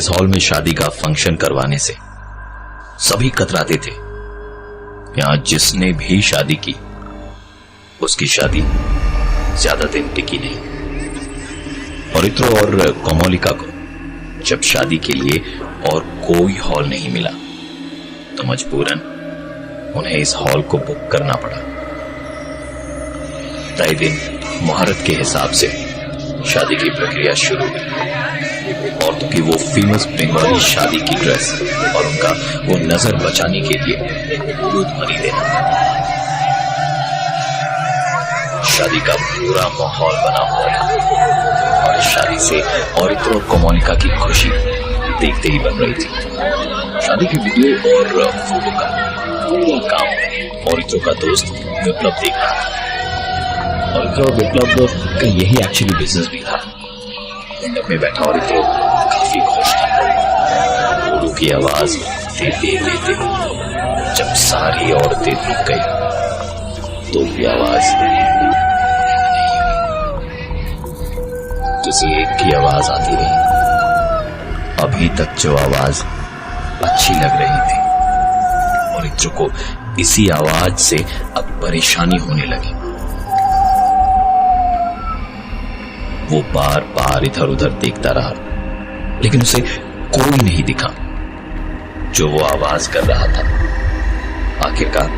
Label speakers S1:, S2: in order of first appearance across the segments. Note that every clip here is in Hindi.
S1: इस हॉल में शादी का फंक्शन करवाने से सभी कतराते थे। यहां जिसने भी शादी की उसकी शादी ज्यादा दिन टिकी नहीं। औरित्रो और कोमोलिका को जब शादी के लिए और कोई हॉल नहीं मिला तो मजबूरन उन्हें इस हॉल को बुक करना पड़ा। तय दिन मुहूर्त के हिसाब से शादी की प्रक्रिया शुरू हुई। औरतों की वो फेमस बंगाली शादी की ड्रेस और उनका वो नजर बचाने के लिए दूध भरी देना। शादी का पूरा माहौल बना हुआ था और शादी से औरित्रो और कोमोलिका की खुशी देखते ही बन रही थी। शादी की वीडियो और फोटो का पूरा काम औरित्रो का दोस्त विप्लव देख रहा था। औरित्रो और विप्लव का यही एक्चुअली बिजनेस भी था। मंडप में बैठा औरित्रो काफी खुश था। फूलों की आवाज देते देते जब सारी औरतें रुक गई तो भी आवाज किसी एक की आवाज आती रही। अभी तक जो आवाज अच्छी लग रही थी औरित्रो को इसी आवाज से अब परेशानी होने लगी। वो बार बार इधर उधर देखता रहा लेकिन उसे कोई नहीं दिखा जो वो आवाज कर रहा था। आखिरकार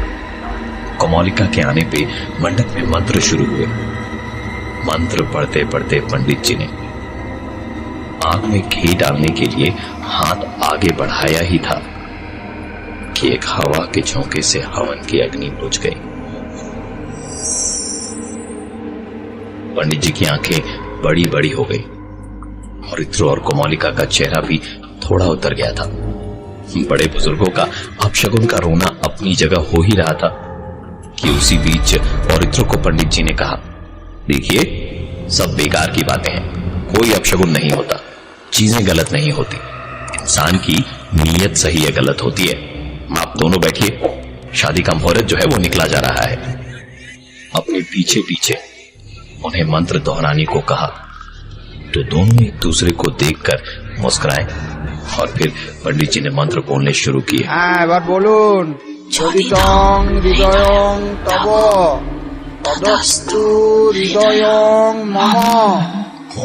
S1: कोमोलिका के आने पे मंडप में मंत्र शुरू हुए। मंत्र पढ़ते पढ़ते पंडित जी ने आग में घी डालने के लिए हाथ आगे बढ़ाया ही था कि एक हवा के झोंके से हवन की अग्नि बुझ गई। पंडित जी की आंखें बड़ी बड़ी हो गई। औरित्रो और कोमोलिका का चेहरा भी थोड़ा उतर गया था। बड़े बुजुर्गों का अपशगुन का रोना अपनी जगह हो ही रहा था कि उसी बीच औरित्रो को पंडित जी ने कहा, देखिए सब बेकार की बातें हैं, कोई अपशगुन नहीं होता, चीजें गलत नहीं होती, इंसान की नीयत सही है गलत होती है। आप दोनों बैठिए, शादी का मुहूर्त जो है वो निकला जा रहा है। अपने पीछे पीछे उन्हें मंत्र दोहराने को कहा तो दोनों एक दूसरे को देखकर मुस्कुराए और फिर पंडित जी ने मंत्र बोलने शुरू किए।
S2: এবার বলুন চরিতং হৃদয়ং তব তদস্তু হৃদয়ং মম।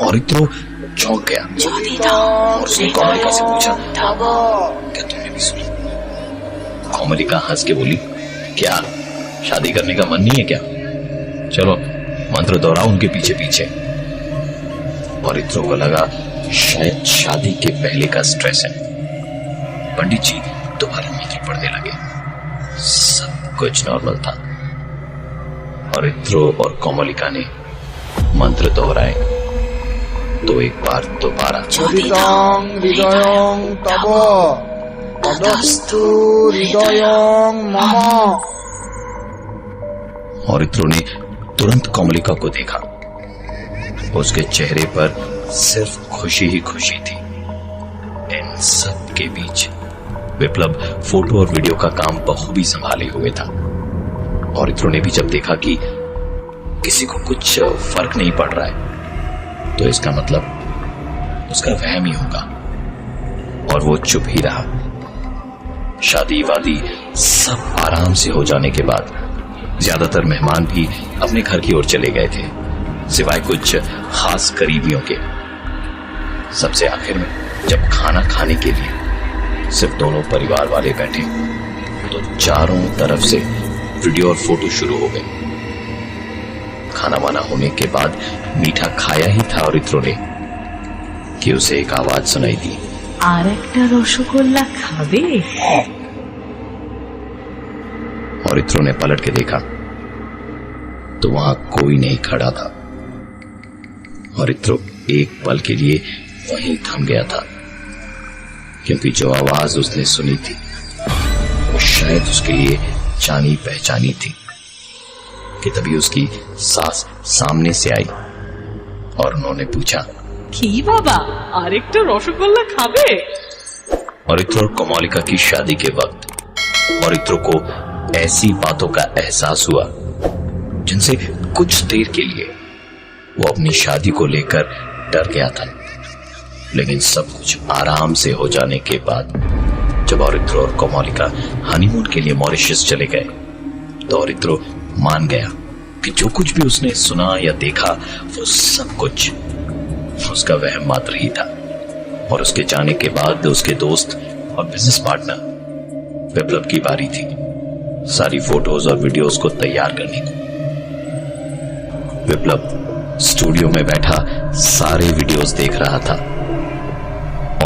S1: औरित्रो चौंक गया और उसने कोमोलिका से पूछा, क्या तुमने भी सुना? कोमोलिका हंस के बोली, क्या शादी करने का मन नहीं है क्या? चलो मंत्र दोहराओ उनके पीछे पीछे। औरित्रो को लगा शायद शादी के पहले का स्ट्रेस है। पंडित जी दोबारा मंत्र पढ़ने लगे। सब कुछ नॉर्मल था। औरित्रो और कोमोलिका ने मंत्र दोहराए तो एक बार दोबारा
S2: চরিতং হৃদয়ং তব তদস্তু হৃদয়ং মম।
S1: औरित्रो ने तुरंत कोमोलिका को देखा। उसके चेहरे पर सिर्फ खुशी ही खुशी थी। इन सब के बीच विप्लव फोटो और वीडियो का काम बखूबी संभाले हुए था। औरित्रो ने भी जब देखा कि किसी को कुछ फर्क नहीं पड़ रहा है तो इसका मतलब उसका वहम ही होगा और वो चुप ही रहा। शादी वादी सब आराम से हो जाने के बाद ज्यादातर मेहमान भी अपने घर की ओर चले गए थे सिवाय कुछ खास करीबियों के। सबसे आखिर में जब खाना खाने के लिए सिर्फ दोनों परिवार वाले बैठे तो चारों तरफ से वीडियो और फोटो शुरू हो गए। खाना वाना होने के बाद मीठा खाया ही था औरित्रो ने कि उसे एक आवाज सुनाई दी,
S3: আর একটা রসগোল্লা খাবে?
S1: औरित्रो ने पलट के देखा तो वहां कोई नहीं खड़ा था। औरित्रो एक पल के लिए वहीं थम गया था क्योंकि जो आवाज उसने सुनी थी वो शायद उसके लिए जानी पहचानी थी कि तभी उसकी सास सामने से आई और उन्होंने पूछा,
S3: কি বাবা আরেকটা রসগোল্লা খাবে?
S1: औरित्रो और कोमोलिका की शादी के वक्त औरित्रो को ऐसी बातों का एहसास हुआ जिनसे कुछ देर के लिए वो अपनी शादी को लेकर डर गया था। लेकिन सब कुछ आराम से हो जाने के बाद जब औरित्रो और कोमोलिका हनीमून के लिए मॉरिशस चले गए तो औरित्रो मान गया कि जो कुछ भी उसने सुना या देखा वो सब कुछ उसका वहम मात्र ही था। और उसके जाने के बाद उसके दोस्त और बिजनेस पार्टनर विप्लव की बारी थी सारी फोटोज और वीडियोस को तैयार करने को। विप्लव स्टूडियो में बैठा सारे वीडियोस देख रहा था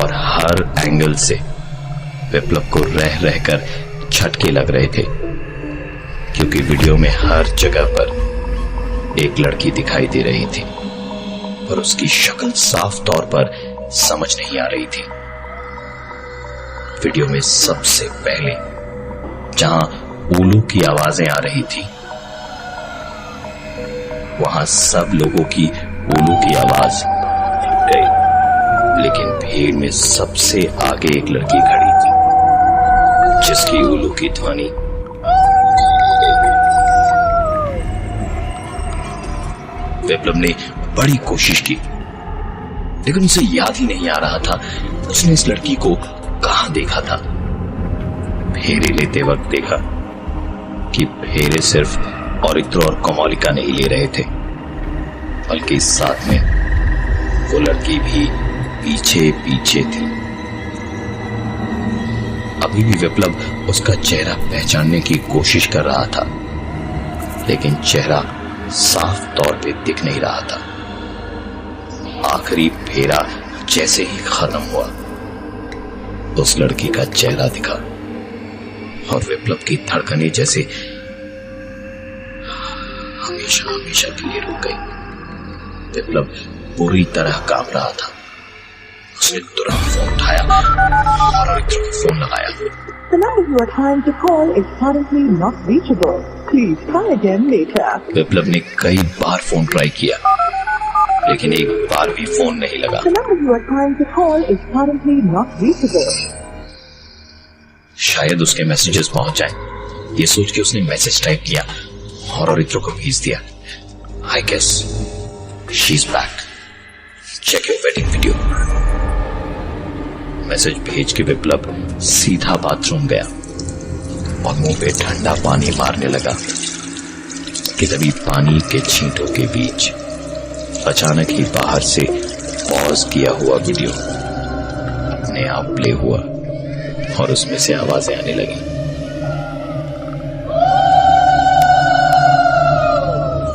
S1: और हर एंगल से विप्लव को रह रहकर झटके लग रहे थे, क्योंकि वीडियो में हर जगह पर एक लड़की दिखाई दे रही थी, पर उसकी शक्ल साफ तौर पर समझ नहीं आ रही थी। वीडियो में सबसे पहले जहां उल्लू की आवाजें आ रही थी, वहां सब लोगों की उल्लू की आवाज गई, लेकिन भीड़ में सबसे आगे एक लड़की खड़ी थी जिसकी उल्लू की ध्वनि विप्लव ने बड़ी कोशिश की, लेकिन उसे याद ही नहीं आ रहा था उसने इस लड़की को कहां देखा था। फेरे लेते वक्त देखा कि फेरे सिर्फ औरित्रो और कोमोलिका नहीं ले रहे थे, बल्कि साथ में वो लड़की भी पीछे पीछे थी। अभी भी विप्लव उसका चेहरा पहचानने की कोशिश कर रहा था, लेकिन चेहरा साफ तौर पे दिख नहीं रहा था। आखिरी फेरा जैसे ही खत्म हुआ उस लड़की का चेहरा दिखा और विप्लव की धड़कनें जैसे हमेशा हमेशा के लिए रुक गई। विप्लव पूरी तरह कांप रहा था। उसने तुरंत फोन उठाया और औरित्रो को फोन लगाया।
S4: The number you are trying to call is currently not reachable. Please try again later.
S1: विप्लव ने कई बार फोन ट्राई किया, लेकिन एक बार भी फोन नहीं लगा।
S4: The number you are trying to call is currently not reachable.
S1: शायद उसके मैसेजेस पहुंच जाएं। ये सोच के उसने मैसेज टाइप किया और औरित्रो को भेज दिया। I guess she's back. Check your wedding video. Message भेज के विप्लव सीधा बाथरूम गया और मुंह पे ठंडा पानी मारने लगा कि तभी पानी के छींटों के बीच अचानक ही बाहर से पॉज किया हुआ वीडियो अपने आप प्ले हुआ और उसमें से आवाजें आने लगी।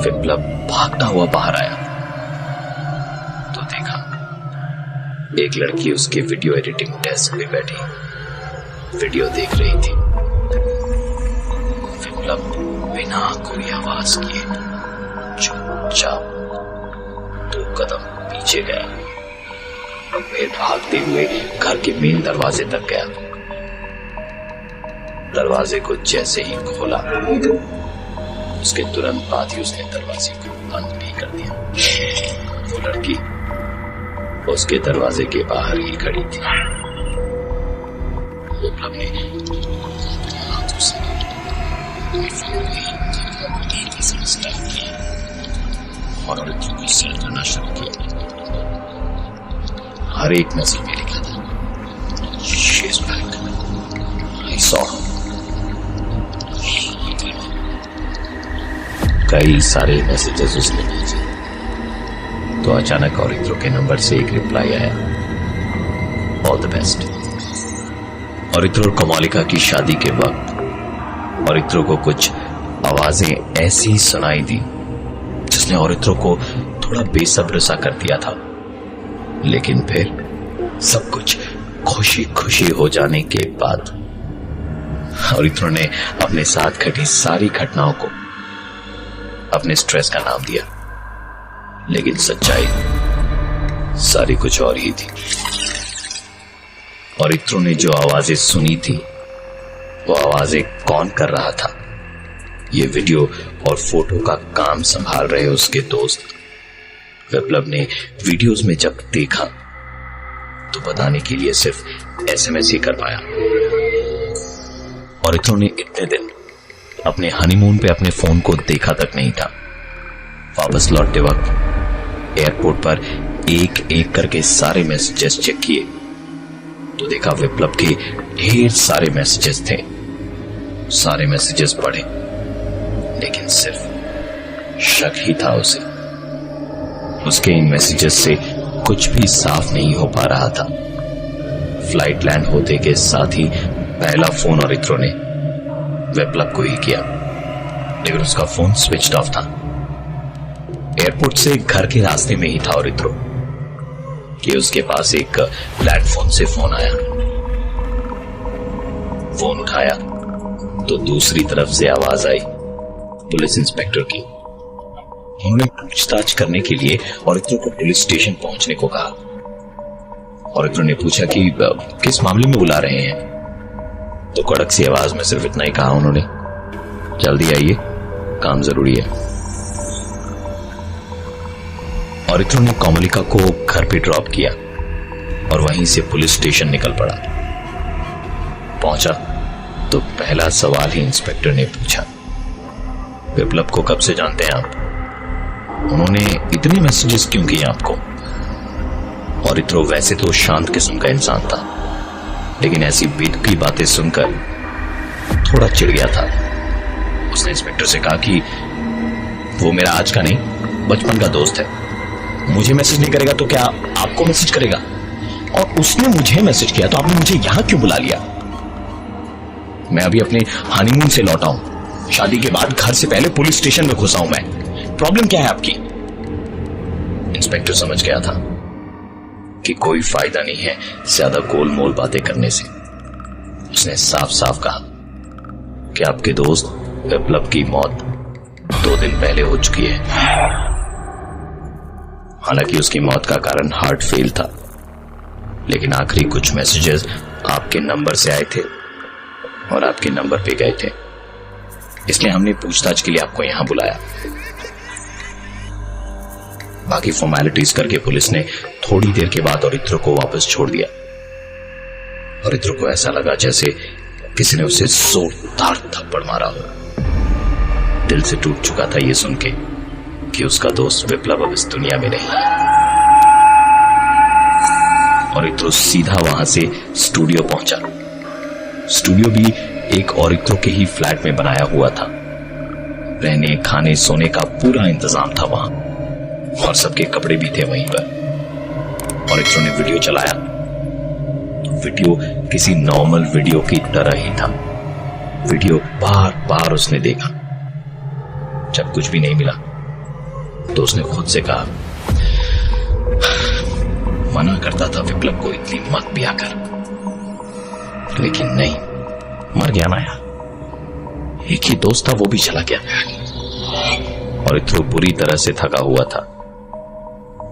S1: विप्लव भागता हुआ बाहर आया तो देखा एक लड़की उसके वीडियो एडिटिंग डेस्क पे बैठी वीडियो देख रही थी। विप्लव बिना कोई आवाज किए चुपचाप 2 कदम पीछे गया, फिर भागते हुए घर के मेन दरवाजे तक गया। दरवाजे को जैसे ही खोला उसके तुरंत बाद ही उसने दरवाजे को बंद भी कर दिया। वो लड़की उसके दरवाजे के बाहर ही खड़ी थी। विप्लव ने हाथों से और औरित्रो को सर्च करना शुरू किया। हर एक मैसेज में लिखा था She is back. I saw her. कई सारे मैसेजेस उसने भेजे तो अचानक औरित्रो के नंबर से एक रिप्लाई आया, ऑल द बेस्ट। औरित्रो और कोमोलिका की शादी के वक्त औरित्रो को कुछ आवाजें ऐसी सुनाई दी जिसने औरित्रो को थोड़ा बेसब्र सा कर दिया था, लेकिन फिर सब कुछ खुशी खुशी हो जाने के बाद औरित्रो ने अपने साथ घटी सारी घटनाओं को अपने स्ट्रेस का नाम दिया, लेकिन सच्चाई सारी कुछ और ही थी। औरित्रो ने जो आवाजें सुनी थी वो आवाजें कौन कर रहा था, ये वीडियो और फोटो का काम संभाल रहे उसके दोस्त। विप्लव ने वीडियोस में जब देखा तो बताने के लिए सिर्फ एसएमएस ही कर पाया। औरित्रो ने इतने दिन अपने हनीमून पे अपने फोन को देखा तक नहीं था। वापस लौटते वक्त एयरपोर्ट पर एक एक करके सारे मैसेजेस चेक किए तो देखा विप्लव के ढेर सारे मैसेजेस थे। सारे मैसेजेस पढ़े लेकिन सिर्फ शक ही था उसे। उसके इन मैसेजेस से कुछ भी साफ नहीं हो पा रहा था। फ्लाइट लैंड होते के साथ ही पहला फोन औरित्रो ने विप्लव को ही किया, लेकिन उसका फोन स्विच्ड ऑफ था। एयरपोर्ट से घर के रास्ते में ही था औरित्रो कि उसके पास एक लैंडफोन से फोन आया। फोन उठाया तो दूसरी तरफ से आवाज आई पुलिस इंस्पेक्टर की। उन्होंने पूछताछ करने के लिए औरित्रो को पुलिस स्टेशन पहुंचने को कहा। औरित्रो ने पूछा कि किस मामले में बुला रहे हैं, तो कड़क सी आवाज में सिर्फ इतना ही कहा उन्होंने, जल्दी आइए, काम जरूरी है। औरित्रो ने कोमलिका को घर पे ड्रॉप किया और वहीं से पुलिस स्टेशन निकल पड़ा। पहुंचा तो पहला सवाल ही इंस्पेक्टर ने पूछा, विप्लव को कब से जानते हैं आप? उन्होंने इतने मैसेजेस क्यों किए आपको? औरित्रो वैसे तो शांत किस्म का इंसान था, लेकिन ऐसी बेतुकी बातें सुनकर थोड़ा चिढ़ गया था। उसने इंस्पेक्टर से कहा कि वो मेरा आज का नहीं, बचपन का दोस्त है। मुझे मैसेज नहीं करेगा तो क्या आपको मैसेज करेगा? और उसने मुझे मैसेज किया तो आपने मुझे यहां क्यों बुला लिया? मैं अभी अपने हनीमून से लौटा हूं। शादी के बाद घर से पहले पुलिस स्टेशन में घुसा हूं मैं। प्रॉब्लम क्या है आपकी? इंस्पेक्टर समझ गया था कि कोई फायदा नहीं है ज्यादा गोलमोल बातें करने से। उसने साफ साफ कहा कि आपके दोस्त विप्लव की मौत 2 दिन पहले हो चुकी है। हालांकि उसकी मौत का कारण हार्ट फेल था, लेकिन आखिरी कुछ मैसेजेस आपके नंबर से आए थे और आपके नंबर पे गए थे, इसलिए हमने पूछताछ के लिए आपको यहां बुलाया। बाकी फॉर्मेलिटीज करके पुलिस ने थोड़ी देर के बाद औरित्रो को वापस छोड़ दिया। औरित्रो को ऐसा लगा जैसे किसी ने उसे जोरदार थप्पड़ मारा हो। दिल से टूट चुका था यह सुन के कि उसका दोस्त विप्लव अब इस दुनिया में नहीं है। औरित्रो सीधा वहां से स्टूडियो पहुंचा। स्टूडियो भी एक औरित्रो के ही फ्लैट में बनाया हुआ था। रहने, खाने, सोने का पूरा इंतजाम था वहां और सबके कपड़े भी थे वहीं पर। औरित्रो ने वीडियो चलाया तो वीडियो किसी नॉर्मल वीडियो की तरह ही था। वीडियो बार बार उसने देखा। जब कुछ भी नहीं मिला तो उसने खुद से कहा, मना करता था विप्लव को इतनी मत पिया कर, लेकिन नहीं, मर गया ना यार। एक ही दोस्त था, वो भी चला गया। औरित्रो बुरी तरह से थका हुआ था।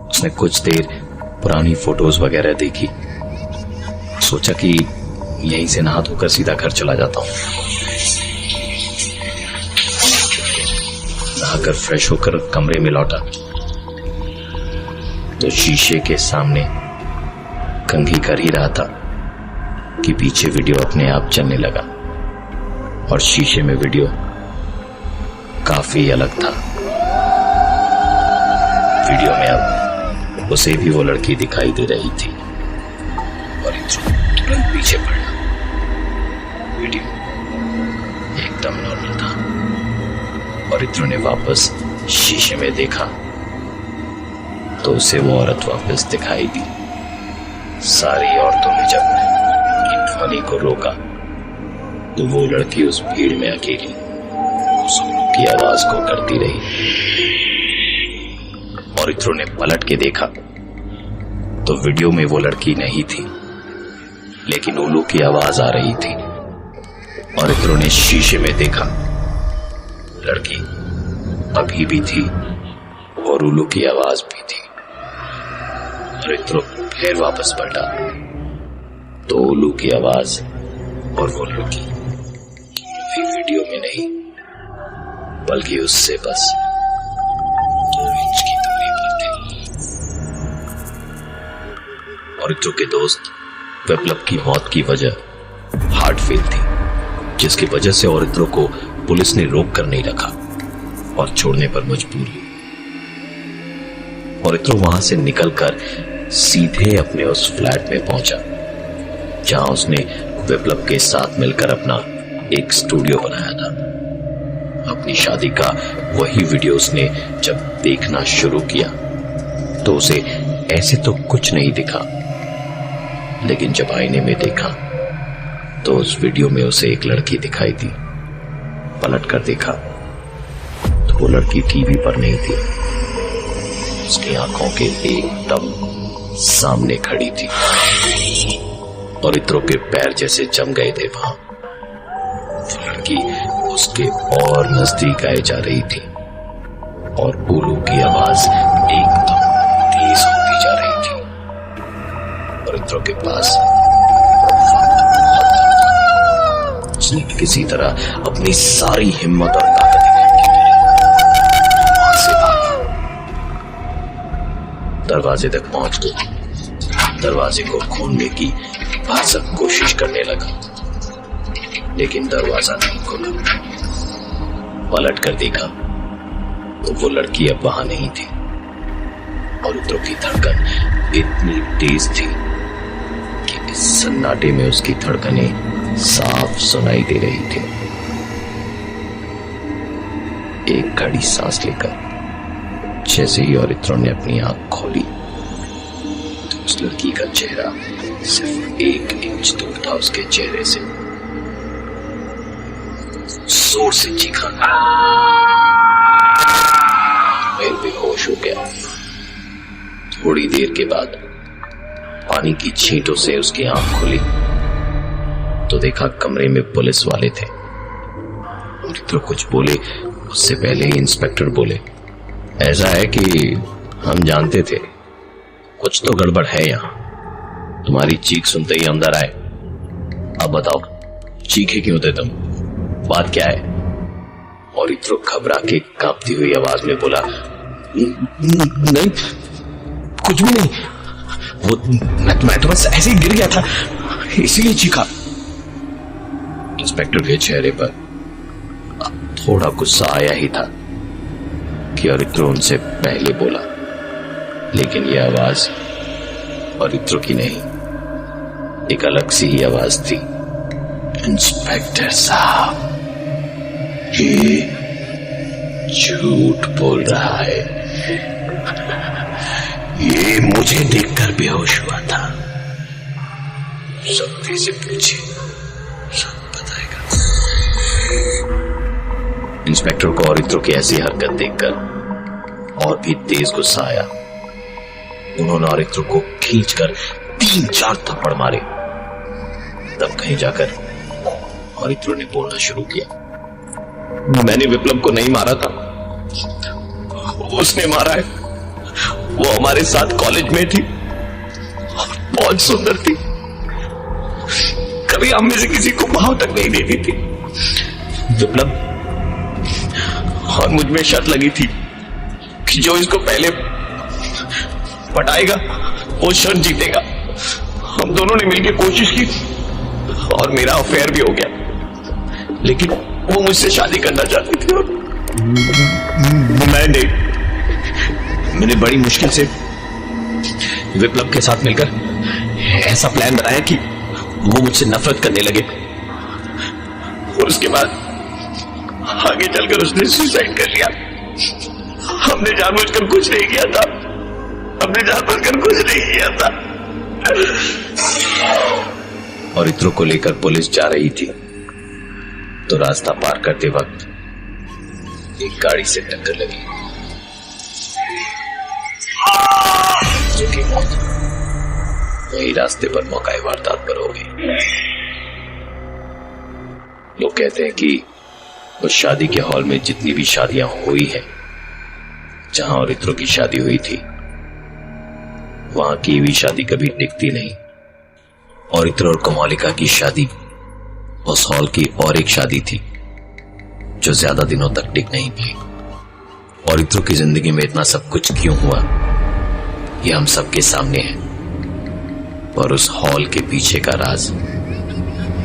S1: उसने कुछ देर पुरानी फोटोज वगैरह देखी। सोचा कि यहीं से नहा धोकर सीधा घर चला जाता हूं। नहाकर फ्रेश होकर कमरे में लौटा तो शीशे के सामने कंघी कर ही रहा था कि पीछे वीडियो अपने आप चलने लगा और शीशे में वीडियो काफी अलग था। वीडियो में अब उसे भी वो लड़की दिखाई दे रही थी और तुरंत पीछे पड़ा। वीडियो एकदम नॉर्मल था। औरित्रो ने वापस शीशे में देखा तो उसे वो औरत वापस दिखाई दी। सारी औरतों ने जब ध्वनि को रोका तो वो लड़की उस भीड़ में अकेली उस की आवाज को करती रही। औरित्रो ने पलट के देखा तो वीडियो में वो लड़की नहीं थी, लेकिन उल्लू की आवाज आ रही थी। औरित्रो ने शीशे में देखा, लड़की अभी भी थी और उल्लू की आवाज भी थी। औरित्रो फिर वापस पलटा तो उल्लू की आवाज और वो लड़की वीडियो में नहीं बल्कि उससे बस 2 इंच की दूरी पर थे। औरित्रो के दोस्त विप्लव की मौत की वजह हार्ट फेल थी, जिसकी वजह से औरित्रो को पुलिस ने रोक कर नहीं रखा और छोड़ने पर मजबूर हुई। और इत्रो वहां से निकलकर सीधे अपने उस फ्लैट में पहुंचा जहां उसने विप्लव के साथ मिलकर अपना एक स्टूडियो बनाया था। अपनी शादी का वही वीडियो उसने जब देखना शुरू किया तो उसे ऐसे तो कुछ नहीं दिखा, लेकिन जब आईने में देखा तो उस वीडियो में उसे एक लड़की दिखाई दी। पलट कर देखा तो वो लड़की टीवी पर नहीं थी, उसकी आंखों के एकदम सामने खड़ी थी और इत्रो के पैर जैसे जम गए थे वहां। वो लड़की उसके और नजदीक आए जा रही थी और उल्लू की आवाज एकदम तेज होती जा रही थी और इत्रो के पास उसने किसी तरह अपनी सारी हिम्मत और ताकत वहां से भागा। दरवाजे तक पहुंच गया, दरवाजे को खोलने की भरसक कोशिश करने लगा, लेकिन दरवाजा नहीं खुला। पलट कर देखा तो वो लड़की अब वहां नहीं थी और इत्रो की धड़कन इतनी तेज थी कि इस सन्नाटे में उसकी धड़कनें साफ सुनाई दे रही थी। एक घड़ी सांस लेकर जैसे ही और इत्रो ने अपनी आंख खोली तो उस लड़की का चेहरा सिर्फ 1 इंच दूर था उसके चेहरे से। जोर से चीखा, मैं बेहोश हो गया। थोड़ी देर के बाद पानी की छींटों से उसकी आंख खुली तो देखा कमरे में पुलिस वाले थे। तो कुछ बोले उससे पहले ही इंस्पेक्टर बोले, ऐसा है कि हम जानते थे कुछ तो गड़बड़ है यहां, तुम्हारी चीख सुनते ही अंदर आए। अब बताओ चीखे क्यों थे तुम, बात क्या है? और इत्रो घबरा के कांपती हुई आवाज में बोला, नहीं कुछ भी नहीं, वो मैं तो बस ऐसे ही गिर गया था इसीलिए चीखा। इंस्पेक्टर के चेहरे पर थोड़ा गुस्सा आया ही था कि और इत्रो उनसे पहले बोला, लेकिन यह आवाज और इत्रो की नहीं, एक अलग सी ही आवाज थी। इंस्पेक्टर साहब, ये झूठ बोल रहा है, ये मुझे देखकर बेहोश हुआ था। सख्ती से पूछिए, सब बताएगा। इंस्पेक्टर को और इत्रो की ऐसी हरकत देखकर और भी तेज गुस्सा आया। उन्होंने और इत्रो को खींचकर 3-4 थप्पड़ मारे। तब कहीं जाकर और इत्रो ने बोलना शुरू किया, मैंने विप्लव को नहीं मारा था, उसने मारा है। वो हमारे साथ कॉलेज में थी और बहुत सुंदर थी, कभी हम में से किसी को भाव तक नहीं देती थी। विप्लव और मुझ में शर्त लगी थी कि जो इसको पहले पटाएगा वो शर्त जीतेगा। हम दोनों ने मिलकर कोशिश की और मेरा अफेयर भी हो गया, लेकिन वो मुझसे शादी करना चाहती थी और मैंने बड़ी मुश्किल से विप्लव के साथ मिलकर ऐसा प्लान बनाया कि वो मुझसे नफरत करने लगे और उसके बाद आगे चलकर उसने सुसाइड कर लिया। हमने जानबूझकर कुछ नहीं किया था, हमने जानबूझकर कुछ नहीं किया था। और इत्रो को लेकर पुलिस जा रही थी तो रास्ता पार करते वक्त एक गाड़ी से टक्कर लगी, जो कि मौत वही रास्ते पर मौका वारदात पर हो गई। लोग कहते हैं कि उस शादी के हॉल में जितनी भी शादियां हुई हैं, जहां और इत्रो की शादी हुई थी, वहां की भी शादी कभी टिकती नहीं। और इत्रो और कोमोलिका की शादी उस हॉल की और एक शादी थी जो ज्यादा दिनों तक टिक नहीं पाई। और इत्रो की जिंदगी में इतना सब कुछ क्यों हुआ, ये हम सबके सामने है। और उस हॉल के पीछे का राज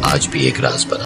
S1: आज भी एक राज बना।